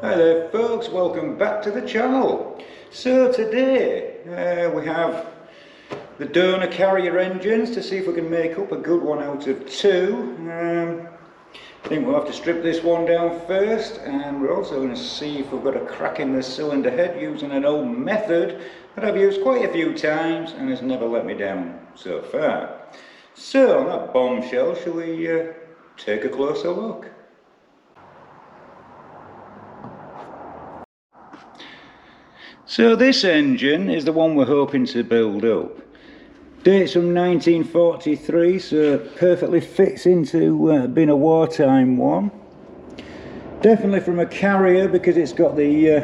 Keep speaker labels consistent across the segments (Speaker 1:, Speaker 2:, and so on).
Speaker 1: Hi there folks, welcome back to the channel. So today we have the donor Karrier engines to see if we can make up a good one out of two. I think we'll have to strip this one down first, and we're also going to see if we've got a crack in the cylinder head using an old method that I've used quite a few times and has never let me down so far. So on that bombshell, shall we take a closer look? So this engine is the one we're hoping to build up. Dates from 1943, so perfectly fits into being a wartime one. Definitely from a Karrier because it's got the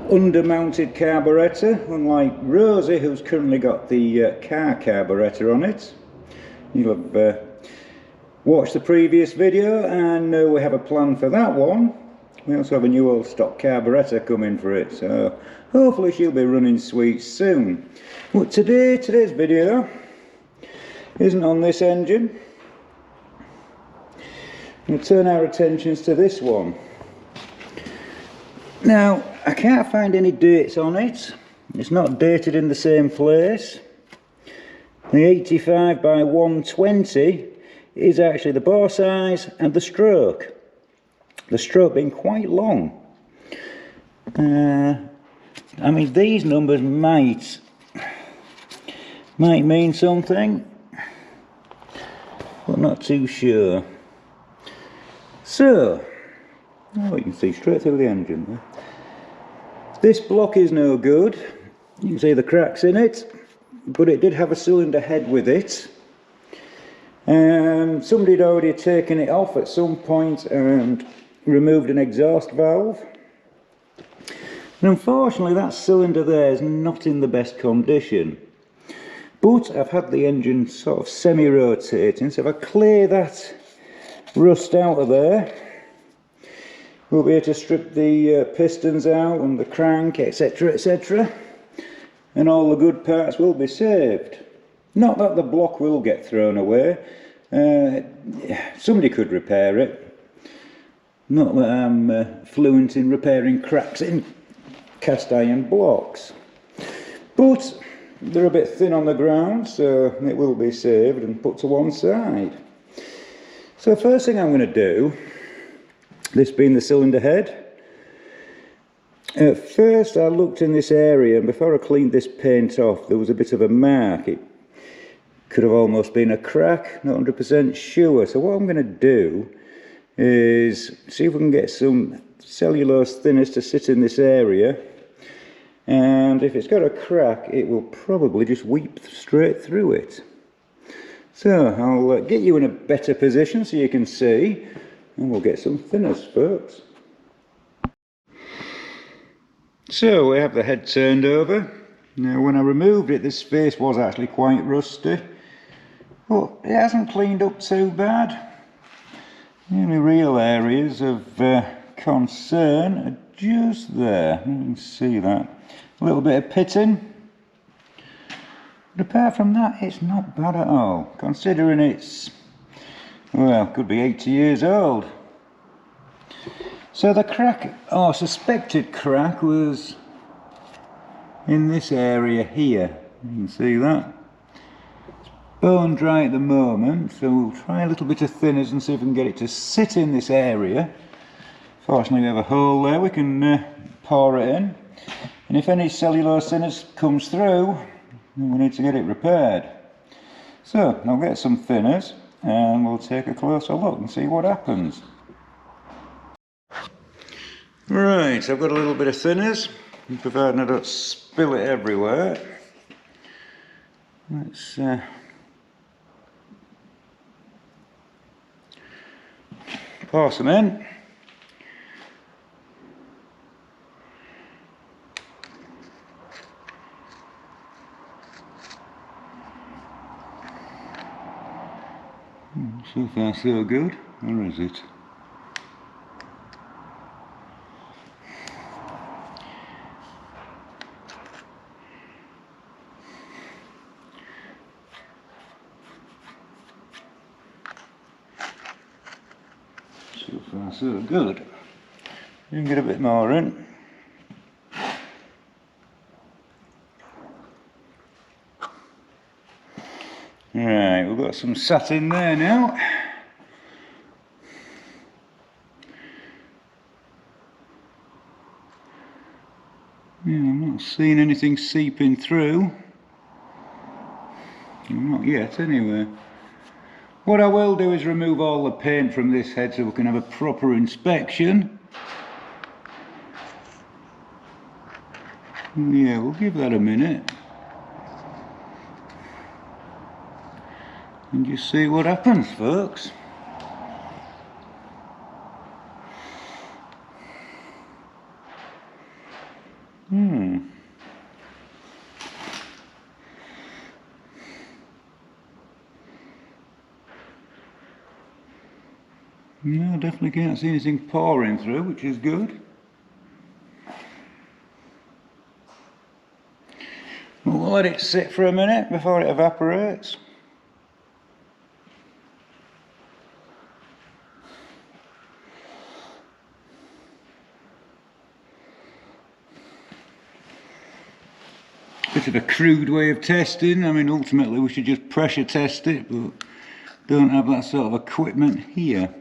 Speaker 1: under-mounted carburettor, unlike Rosie, who's currently got the car carburettor on it. You'll have watched the previous video and know we have a plan for that one. We also have a new old stock carburettor coming for it, so hopefully she'll be running sweet soon. But today's video isn't on this engine. We'll turn our attentions to this one. Now, I can't find any dates on it. It's not dated in the same place. The 85 by 120 is actually the bore size and the stroke. The stroke being quite long. I mean, these numbers might mean something, but not too sure. So, you can see straight through the engine there. This block is no good. You can see the cracks in it, but it did have a cylinder head with it. Somebody had already taken it off at some point and removed an exhaust valve. And unfortunately that cylinder there is not in the best condition. But I've had the engine sort of semi-rotating, so if I clear that rust out of there, we'll be able to strip the pistons out and the crank, etc, etc, and all the good parts will be saved. Not that the block will get thrown away. Somebody could repair it. Not that I'm fluent in repairing cracks in cast iron blocks, but they're a bit thin on the ground, so it will be saved and put to one side. So first thing I'm going to do, this being the cylinder head, at first I looked in this area, and before I cleaned this paint off there was a bit of a mark. It could have almost been a crack, not 100% sure. So what I'm going to do is see if we can get some cellulose thinners to sit in this area, and if it's got a crack it will probably just weep straight through it. So I'll get you in a better position so you can see, and we'll get some thinners, folks. So we have the head turned over. Now when I removed it, this face was actually quite rusty, but it hasn't cleaned up too bad. The only real areas of concern are just there. You can see that. A little bit of pitting. But apart from that, it's not bad at all, considering it's, well, could be 80 years old. So the crack, or suspected crack, was in this area here. You can see that. Bone dry at the moment, so we'll try a little bit of thinners and see if we can get it to sit in this area. Fortunately we have a hole there, we can pour it in, and if any cellulose thinners comes through, then we need to get it repaired. So I'll get some thinners and we'll take a closer look and see what happens. Right, I've got a little bit of thinners, providing I don't spill it everywhere. Let's pour some in. So far so good, or is it? So far so good. You can get a bit more in. Right, we've got some sat in there now. Yeah, I'm not seeing anything seeping through. Not yet, anyway. What I will do is remove all the paint from this head so we can have a proper inspection. Yeah, we'll give that a minute. And just see what happens, folks. No, definitely can't see anything pouring through, which is good. We'll let it sit for a minute before it evaporates. Bit of a crude way of testing. I mean, ultimately we should just pressure test it, but don't have that sort of equipment here.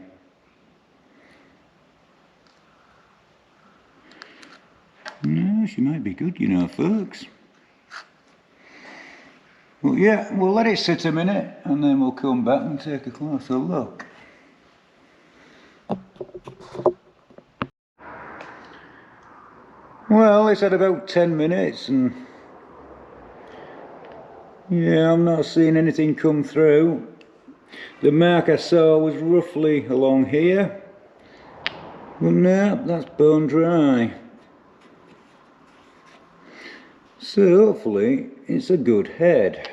Speaker 1: No, she might be good, you know, folks. Well, yeah, we'll let it sit a minute and then we'll come back and take a closer look. Well, it's had about 10 minutes and yeah, I'm not seeing anything come through. The mark I saw was roughly along here. But no, that's bone dry. So hopefully it's a good head.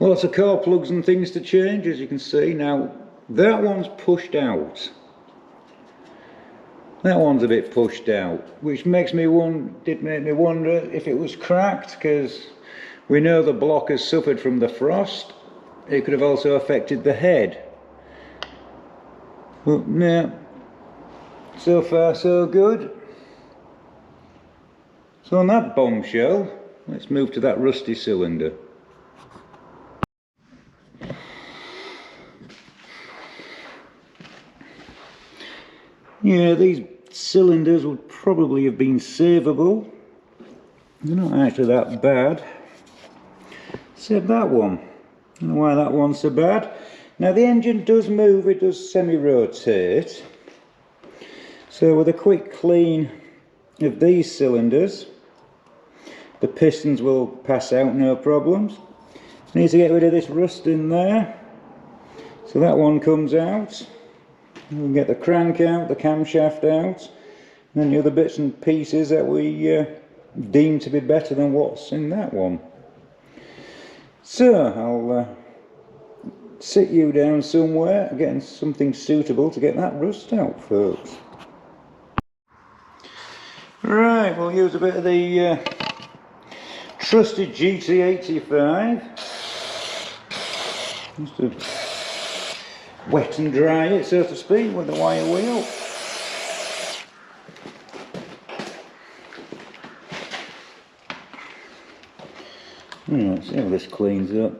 Speaker 1: Lots of core plugs and things to change, as you can see. Now that one's pushed out. That one's a bit pushed out, which makes me wonder if it was cracked, because we know the block has suffered from the frost. It could have also affected the head. But no, so far so good. So on that bombshell, let's move to that rusty cylinder. Yeah, these cylinders would probably have been savable. They're not actually that bad. Except that one. I don't know why that one's so bad. Now the engine does move, it does semi-rotate. So with a quick clean of these cylinders, the pistons will pass out no problems. I need to get rid of this rust in there. So that one comes out. We'll get the crank out, the camshaft out, and then the other bits and pieces that we deem to be better than what's in that one. So I'll sit you down somewhere, getting something suitable to get that rust out, folks. Right, we'll use a bit of the trusted GT85 just to wet and dry it, so to speak, with the wire wheel. Let's see how this cleans up.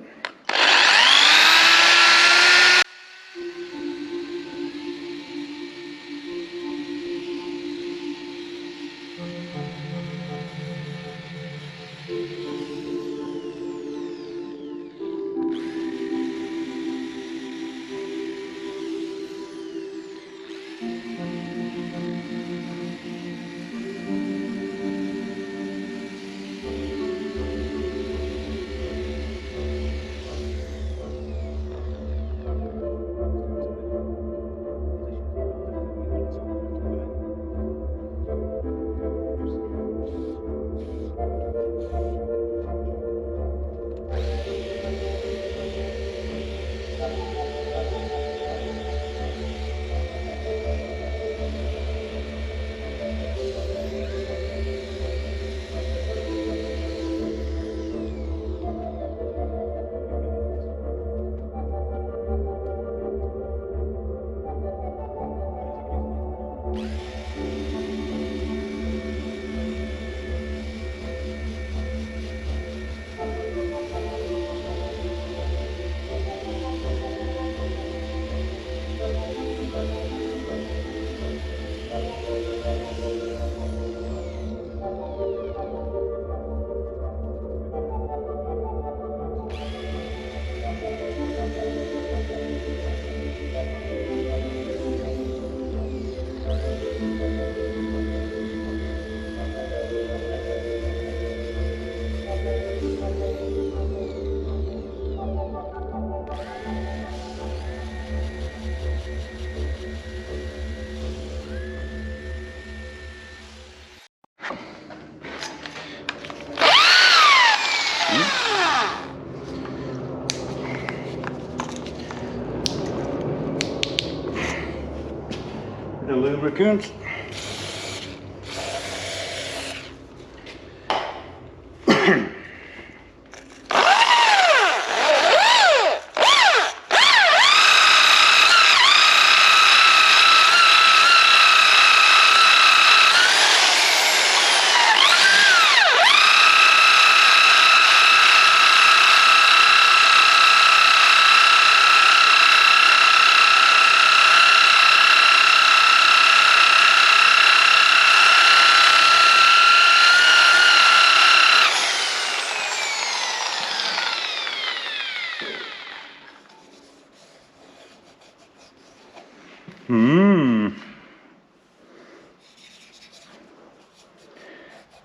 Speaker 1: bit of lubricant.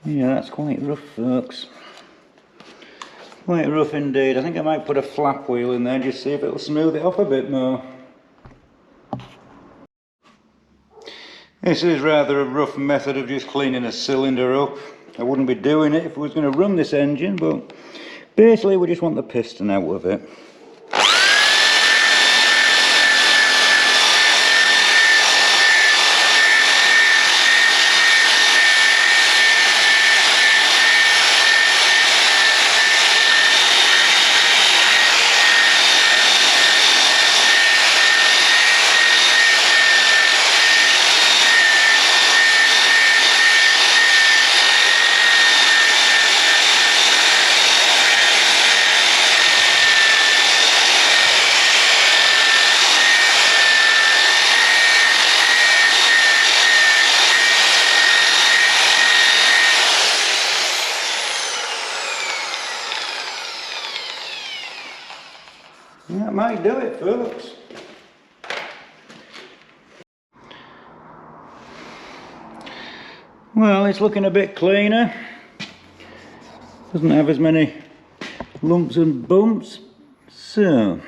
Speaker 1: Yeah, that's quite rough, folks. Quite rough indeed. I think I might put a flap wheel in there just see if it'll smooth it off a bit more. This is rather a rough method of just cleaning a cylinder up. I wouldn't be doing it if I was going to run this engine, but basically we just want the piston out of it. That might do it, folks. Well, it's looking a bit cleaner. Doesn't have as many lumps and bumps. So,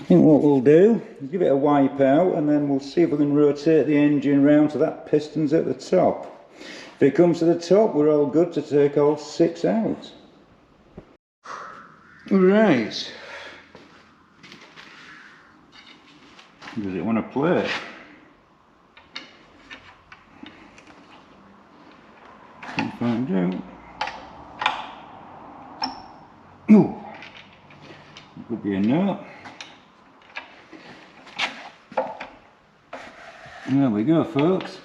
Speaker 1: I think what we'll do is give it a wipe out and then we'll see if we can rotate the engine round so that piston's at the top. If it comes to the top, we're all good to take all 6 out. Right. Does it want to play? Can't find out. Ooh. Could be a no. There we go, folks.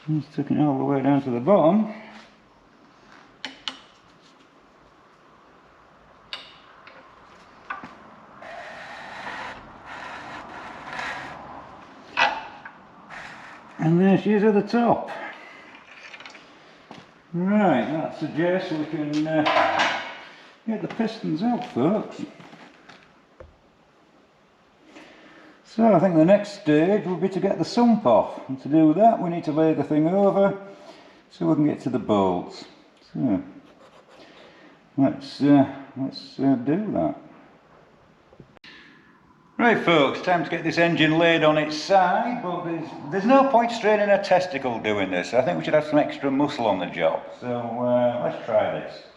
Speaker 1: Just taking it all the way down to the bottom. And there she is at the top. Right, that suggests we can get the pistons out, folks. So I think the next stage will be to get the sump off, and to do that we need to lay the thing over so we can get to the bolts. So let's do that. Right, folks, time to get this engine laid on its side, but there's no point straining a testicle doing this. I think we should have some extra muscle on the job. So let's try this.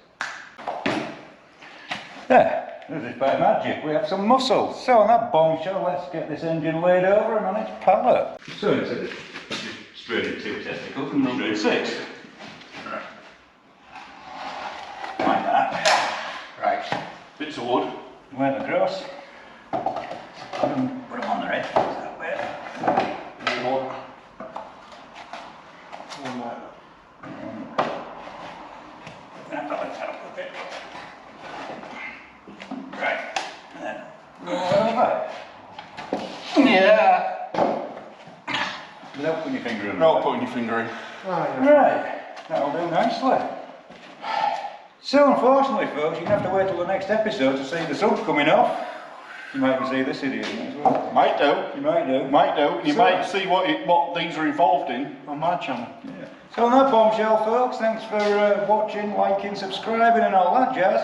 Speaker 1: There. This is by magic, we have some muscle. So on that bombshell, let's get this engine laid over and on its pallet. So instead of just straining 2 testicles and straight 6. Right. Like that. Right. Bits of wood. Went across. Put them on the edge that way. One more. I've got the top of it. Right, and then go over. Yeah. Without putting your finger in.
Speaker 2: Not putting your finger in.
Speaker 1: Right, that'll do nicely. So unfortunately, folks, you're going to have to wait till the next episode to see the sump coming off. You might even see this idiot as well.
Speaker 2: Might do.
Speaker 1: You might do.
Speaker 2: Might do. You might see what these are involved in on my channel.
Speaker 1: Yeah. So on that bombshell, folks, thanks for watching, liking, subscribing and all that jazz.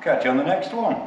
Speaker 1: Catch you on the next one.